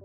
Hi,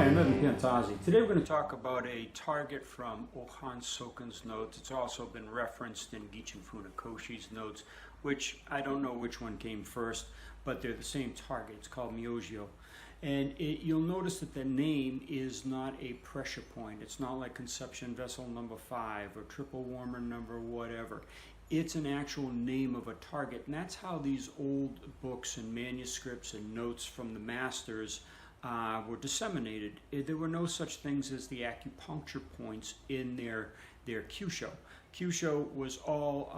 I'm Evan Pantazi. Today we're going to talk about a target from Ohan Soken's notes. It's also been referenced in Gichu Funakoshi's notes, which I don't know which one came first, but they're the same target. It's called Myojyou. And you'll notice that the name is not a pressure point. It's not like conception vessel number 5 or triple warmer number whatever. It's an actual name of a target, and that's how these old books and manuscripts and notes from the masters were disseminated. There were no such things as the acupuncture points in their Kyusho. Kyusho was all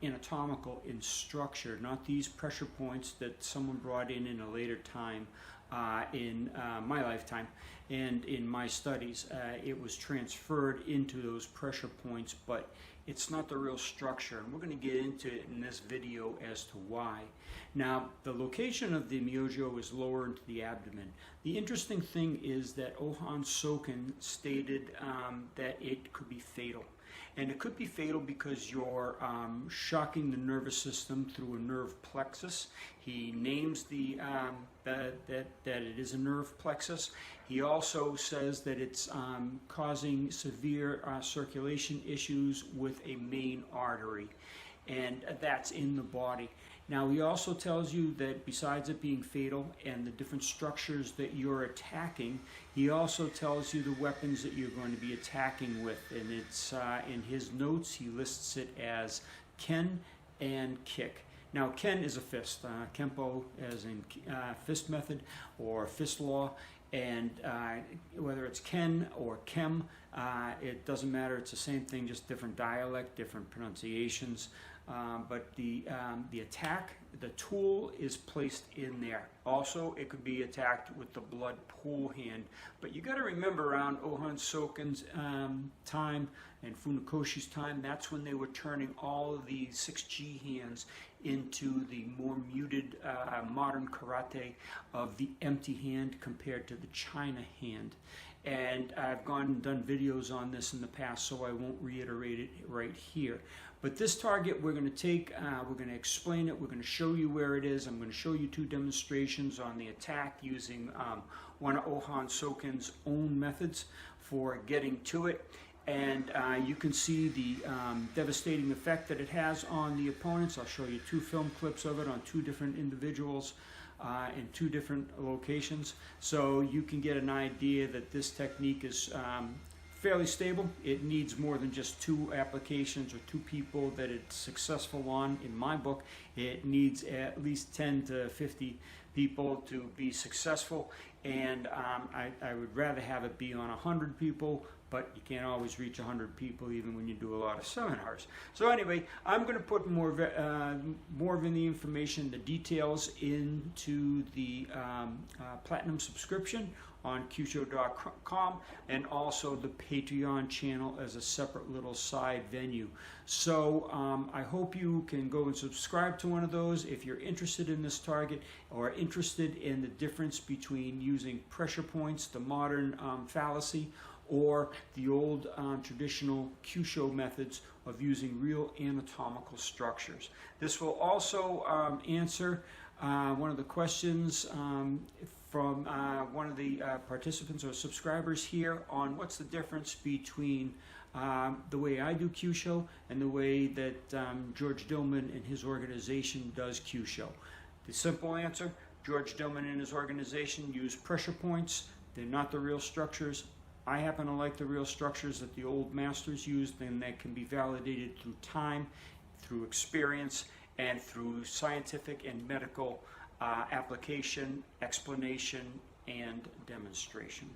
anatomical in structure, not these pressure points that someone brought in a later time in my lifetime and in my studies. It was transferred into those pressure points, but it's not the real structure, and we're going to get into it in this video as to why. Now, the location of the Myojyou is lower into the abdomen. The interesting thing is that Ohan Soken stated that it could be fatal. And it could be fatal because you're shocking the nervous system through a nerve plexus. He names that it is a nerve plexus. He also says that it's causing severe circulation issues with a main artery, and that's in the body. Now, he also tells you that besides it being fatal and the different structures that you're attacking, he also tells you the weapons that you're going to be attacking with. And it's in his notes, he lists it as ken and kick. Now, ken is a fist, kempo as in fist method or fist law, and whether it's ken or kem, it doesn't matter. It's the same thing, just different dialect, different pronunciations. But the attack, the tool is placed in there. Also, it could be attacked with the blood pool hand. But you got to remember, around Ohan Soken's time and Funakoshi's time, that's when they were turning all of the 6G hands into the more muted modern karate of the empty hand compared to the China hand. And I've gone and done videos on this in the past, so I won't reiterate it right here. But this target we're going to take, we're going to explain it, we're going to show you where it is. I'm going to show you 2 demonstrations on the attack using one of Ohan Soken's own methods for getting to it. And you can see the devastating effect that it has on the opponents. I'll show you 2 film clips of it on 2 different individuals in 2 different locations, so you can get an idea that this technique is fairly stable. It needs more than just 2 applications or 2 people that it's successful on. In my book, it needs at least 10 to 50 people to be successful, and I would rather have it be on 100 people, but you can't always reach 100 people even when you do a lot of seminars. So anyway, I'm going to put more of the information, the details, into the Platinum subscription on Kyusho.com, and also the Patreon channel as a separate little side venue. So I hope you can go and subscribe to one of those if you're interested in this target or interested in the difference between using pressure points, the modern fallacy, or the old traditional Kyusho methods of using real anatomical structures. This will also answer one of the questions from one of the participants or subscribers here on what's the difference between the way I do Kyusho and the way that George Dillman and his organization does Kyusho. The simple answer: George Dillman and his organization use pressure points. They're not the real structures. I happen to like the real structures that the old masters used, and that can be validated through time, through experience, and through scientific and medical application, explanation, and demonstration.